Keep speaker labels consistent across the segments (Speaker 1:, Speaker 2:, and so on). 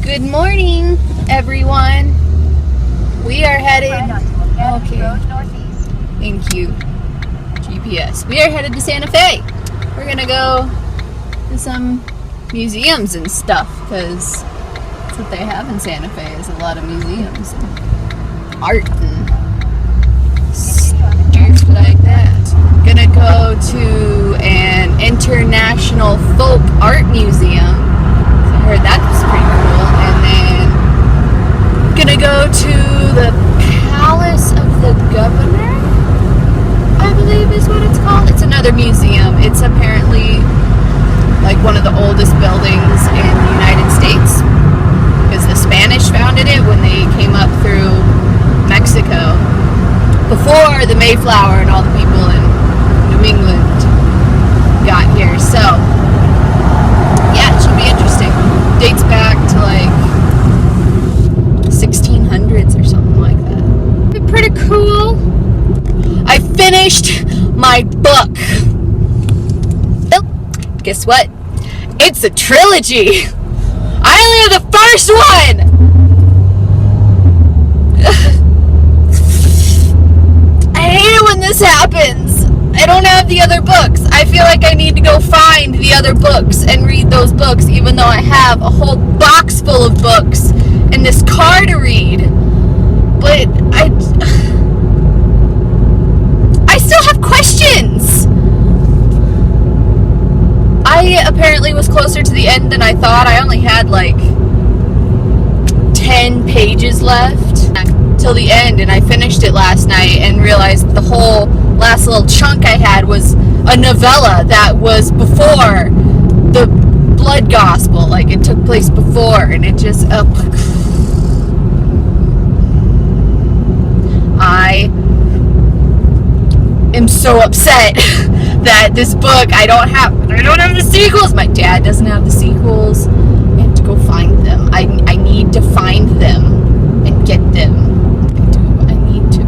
Speaker 1: Good morning, everyone. We are headed. Okay. Thank you, GPS. We are headed to Santa Fe. We're gonna go to some museums and stuff because that's what they have in Santa Fe. Is a lot of museums and art and stuff like that. Gonna go to an international folk art museum. I heard that was pretty cool. And then gonna go to the Palace of the Governor, I believe is what it's called. It's another museum. It's apparently like one of the oldest buildings in the United States because the Spanish founded it when they came up through Mexico before the Mayflower and all the people in New England got here. So yeah, it should be interesting. Dates back to like 1600s or something like that. It'd be pretty cool. I finished my book. Oh, guess what? It's a trilogy. I only have the first one. I hate it when this happens. I don't have the other books. I feel like I need to go find the other books and read those books, even though I have a whole box full of books and this car to read. But I still have questions. I apparently was closer to the end than I thought. I only had like 10 pages left till the end, and I finished it last night and realized the whole last little chunk I had was a novella that was before the blood gospel. Like, it took place before, and it just I am so upset that this book I don't have the sequels. My dad doesn't have the sequels. I have to go find them. I need to find them and get them. I need to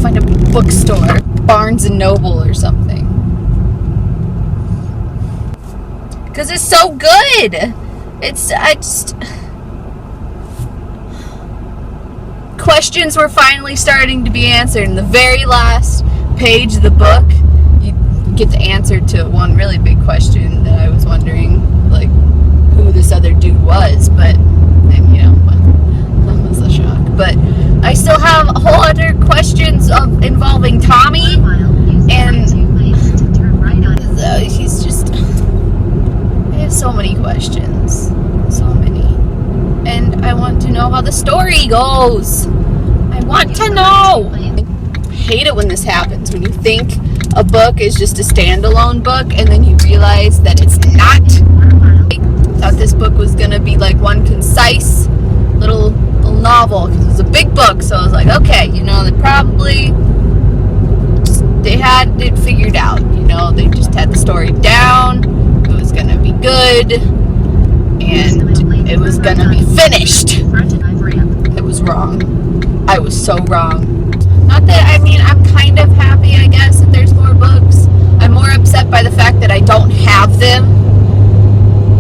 Speaker 1: find a bookstore, Barnes and Noble or something, because it's so good. Questions were finally starting to be answered. In the very last page of the book, you get the answer to one really big question that I was wondering, like, who this other dude was. But then, that was a shock. But I still have a whole other questions involving Tommy, and he's just. I have so many questions, so many, and I want to know how the story goes. I want to know. I hate it when this happens, when you think a book is just a standalone book and then you realize that it's not. I thought this book was going to be like one concise little novel because it was a big book, so I was like, okay, they had it figured out, they just had the story down, it was going to be good, and it was going to be finished. I was wrong. I was so wrong. Not that, I'm kind of happy, I guess, that there's more books. I'm more upset by the fact that I don't have them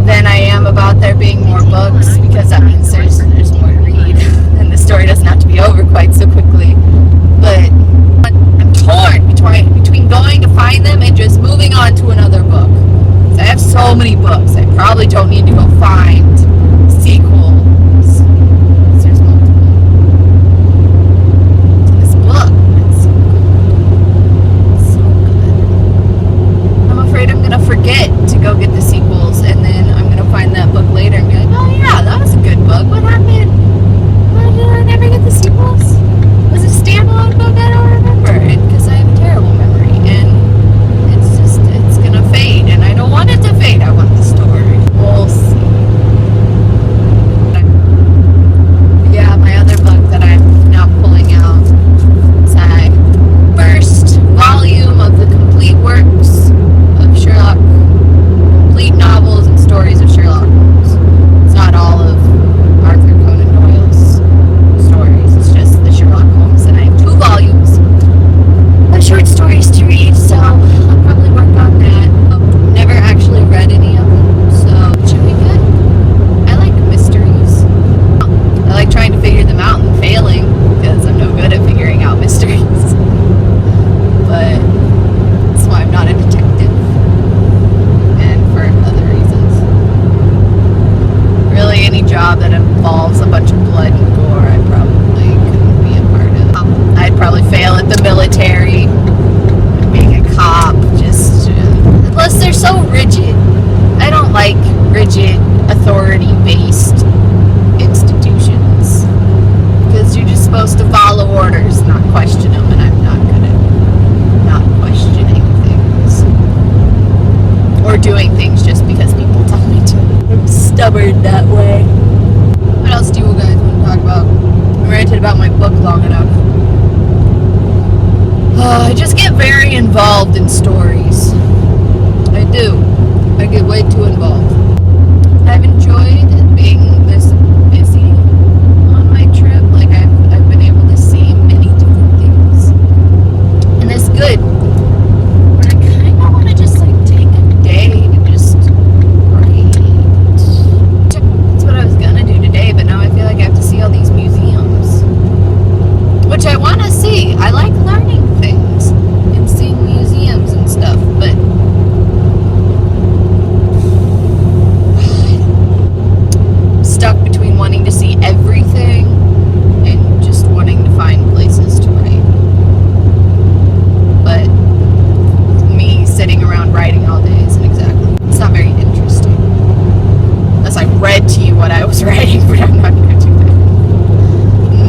Speaker 1: than I am about there being more books, because that means there's more to read, and the story doesn't have to be over quite so quickly. But I'm torn between going to find them and just moving on to another book. So I have so many books. I probably don't need to go find sequels. There's multiple. This book, it's so good. I'm afraid I'm gonna forget to go get the sequels, and then I'm gonna find that book later and be like, oh yeah, that was a good book. What happened? Why did I never get the sequels? Was it a standalone book? I don't remember it because I have a terrible memory, and it's gonna fade, and I don't want it to fade. I want the story. We'll see. job that involves a bunch of blood and gore, I probably couldn't be a part of. I'd probably fail at the military, being a cop, just plus they're so rigid. I don't like rigid, authority-based institutions because you're just supposed to follow orders, not question them, and I'm not good at not questioning things or doing things just because people tell me to. I'm stubborn that way. What else do you guys want to talk about? I ranted about my book long enough. I just get very involved in stories. I do. I get way too involved. I've enjoyed being this busy on my trip. Like I've been able to see many different things, and that's good. But I kind of want to just like take a day and just write. That's what I was gonna do today, but now I feel like I have to see all these museums, which I want to see. I like learning things and seeing museums and stuff, but stuck between wanting to see everything and just wanting to find places to write. But me sitting around writing all day isn't exactly, it's not very interesting. Unless I read to you what I was writing, but I'm not going to do that.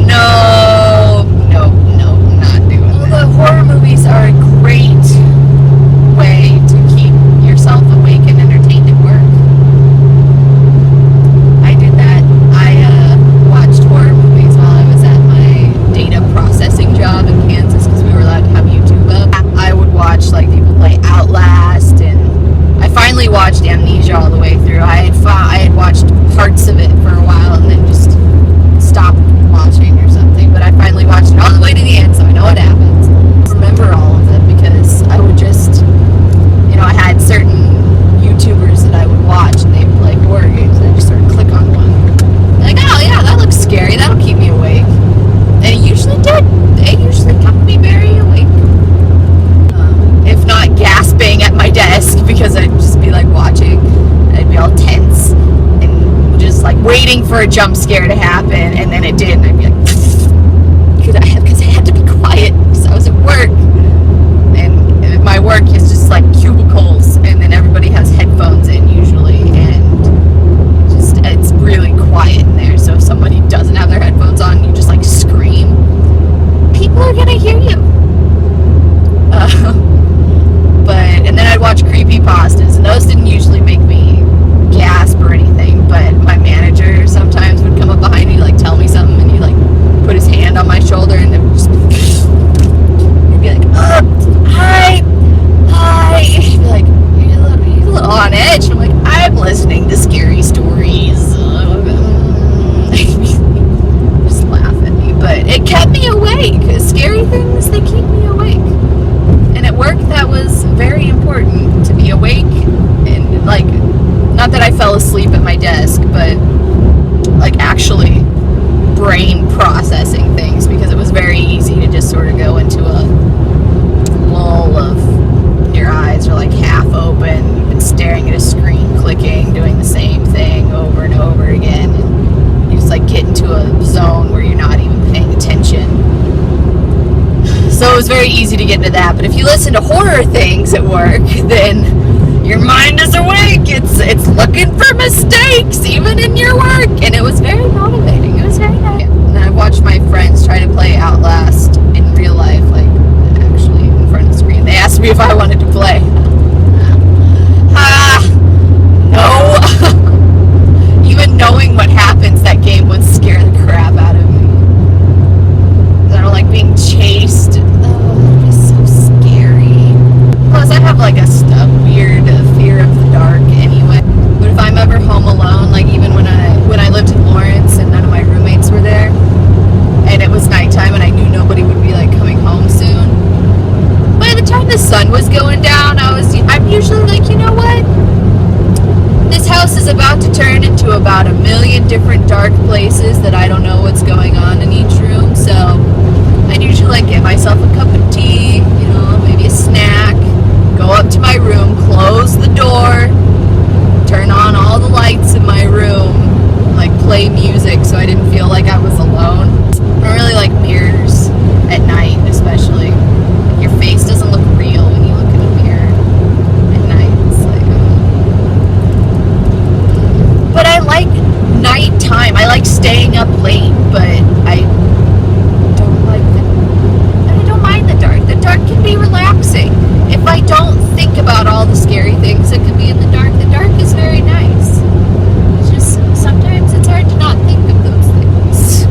Speaker 1: No, I'm not doing that. The horror movies are a great way to keep yourself awake and entertained at work. I did that. I watched horror movies while I was at my data processing job in Kansas because we were allowed to have YouTube up. I would watch like people play Outlast, and I finally watched Amnesia all the way through. I had watched parts of it for a while and then just stopped watching or something, but I finally watched it all the way to the end, so I know what happens. I remember all of it because I would just, I had certain YouTubers that I would watch and they would play horror games, and I just sort of click on one. Like, oh yeah, that looks scary, that'll keep me awake. And it usually did. They usually kept me very awake. If not gasping at my desk because I'd just be like watching, I'd be all tense and just like waiting for a jump scare to happen, and then it did, and I'd be like, because I had to be quiet because I was at work, and my work is just like cubicles, and then everybody has headphones in usually, and just it's really quiet in there, so if somebody doesn't have their headphones on, you just like scream, people are gonna hear you. And then I'd watch creepypastas, and those didn't usually make me gasp or anything, but my manager sometimes would come up behind me, like tell me something, and he'd like put his hand on my shoulder, and it would just he'd be like, hi, he'd be like, you're a little on edge, and I'm like, I'm listening to scary stories. Just laugh at me, but it kept me awake. Scary things, they keep me awake. And at work, that was very important, to be awake, and like, not that I fell asleep at my desk, but like actually brain processing things, because it was very easy to just sort of go into a lull of your eyes are like half open, you've been staring at a screen, clicking, doing the same thing over and over again, and you just like get into a zone where you're not even paying attention. So it was very easy to get into that. But if you listen to horror things at work, then your mind is awake. It's looking for mistakes, even in your work. And it was very motivating. It was very nice. And then I watched my friends try to play Outlast in real life, like actually in front of the screen. They asked me if I wanted to play. No. Even knowing what happens, that game would scare the crap out of me. I don't like being chased. Oh, it's so scary. Plus, I have like a weird fear of the dark anyway. But if I'm ever home alone, like even when I lived in Lawrence and none of my roommates were there, and it was nighttime and I knew nobody would be like coming home soon, by the time the sun was going down, I'm usually like, you know what? This house is about to turn into about 1 million different dark places that I don't know what's going on in each room, so I'd usually like get myself a cup of tea, maybe a snack, go up to my room, close the door, turn on all the lights in my room, like play staying up late, but I don't like I don't mind the dark. The dark can be relaxing. If I don't think about all the scary things that could be in the dark is very nice. It's just sometimes it's hard to not think of those things.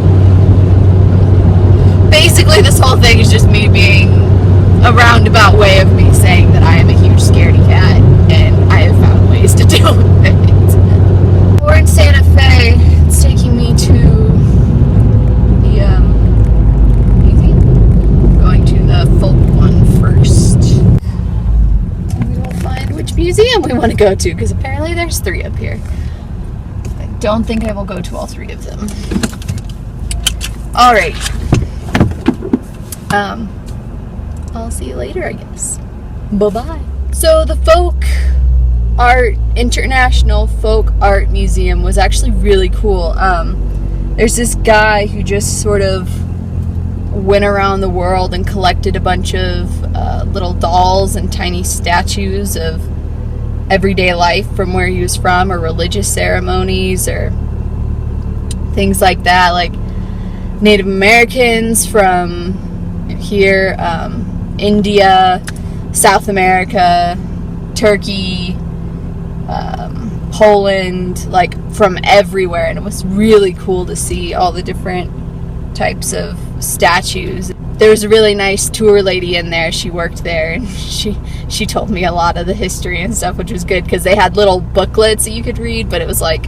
Speaker 1: Basically, this whole thing is just me being a roundabout way of me saying that I am a huge scaredy cat, and I have found ways to deal with it. We're in Santa Fe. It's taking me to the museum. Going to the folk one first. We will find which museum we want to go to, because apparently there's 3 up here. I don't think I will go to all 3 of them. Alright. I'll see you later, I guess. Bye-bye. So the International Folk Art Museum was actually really cool. There's this guy who just sort of went around the world and collected a bunch of little dolls and tiny statues of everyday life from where he was from, or religious ceremonies, or things like that, like Native Americans from here, India, South America, Turkey, Poland, like from everywhere, and it was really cool to see all the different types of statues. There was a really nice tour lady in there. She worked there, and she told me a lot of the history and stuff, which was good, because they had little booklets that you could read, but it was like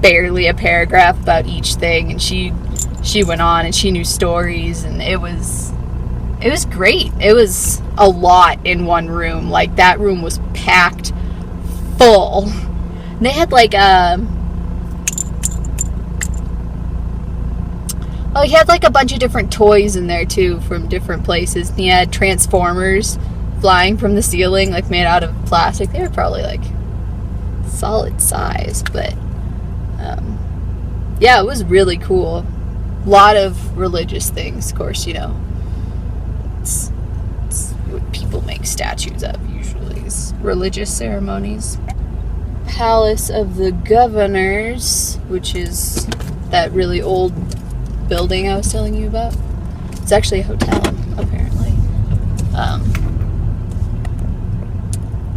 Speaker 1: barely a paragraph about each thing, and she went on and she knew stories, and it was great. It was a lot in one room. Like, that room was packed full. And they had like he had like a bunch of different toys in there too from different places. And he had Transformers flying from the ceiling, like made out of plastic. They were probably like solid size, but yeah, it was really cool. A lot of religious things, of course, you know. It's what people make statues of usually, is religious ceremonies. Palace of the Governors, which is that really old building I was telling you about. It's actually a hotel, apparently.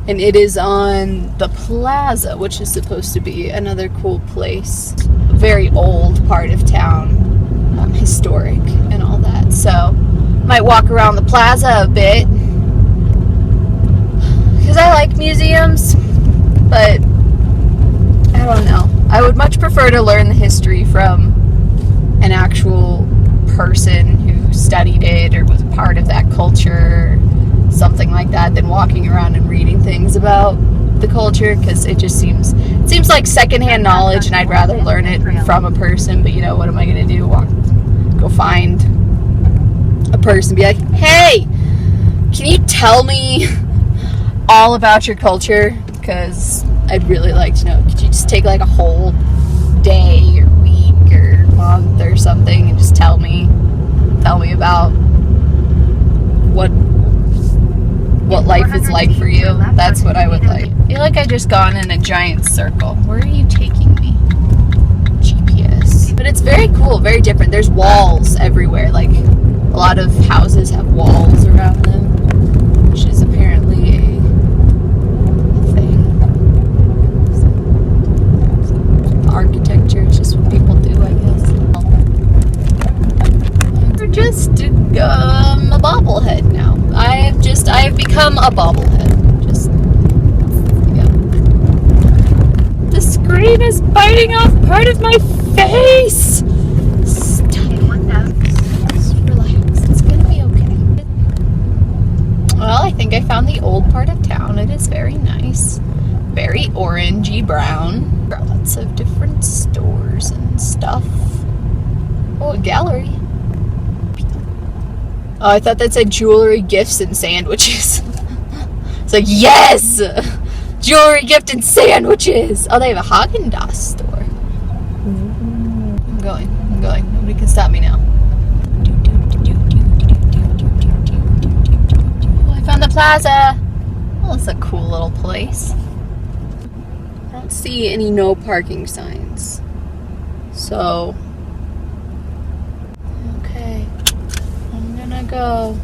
Speaker 1: And it is on the plaza, which is supposed to be another cool place. A very old part of town, historic and all that. So might walk around the plaza a bit, because I like museums, but I don't know. I would much prefer to learn the history from an actual person who studied it or was a part of that culture, something like that, than walking around and reading things about the culture, because it just seems like secondhand knowledge, and I'd rather learn it from a person. But you know, what am I going to do? Go find a person, be like, hey, can you tell me all about your culture? Because I'd really like to know. Could you just take like a whole day or week or month or something and just tell me about what life is like for you? That's what I would like. I feel like I just gone in a giant circle. Where are you taking me? GPS. But it's very cool, very different. There's walls everywhere. Like, a lot of houses have walls around them, which is apparently a thing. Architecture is just what people do, I guess. We're just a bobblehead now. I have become a bobblehead. Just, yeah. The screen is biting off part of my face. Stop it. Just relax. It's gonna be okay. Well, I think I found the old part of town. It is very nice. Very orangey brown. Lots of different stores and stuff. Oh, a gallery. Oh, I thought that said jewelry, gifts, and sandwiches. It's like, yes! Jewelry, gift, and sandwiches! Oh, they have a Haagen-Dazs store. I'm going. Nobody can stop me now. Oh, I found the plaza. Well, it's a cool little place. I don't see any no parking signs. So, go.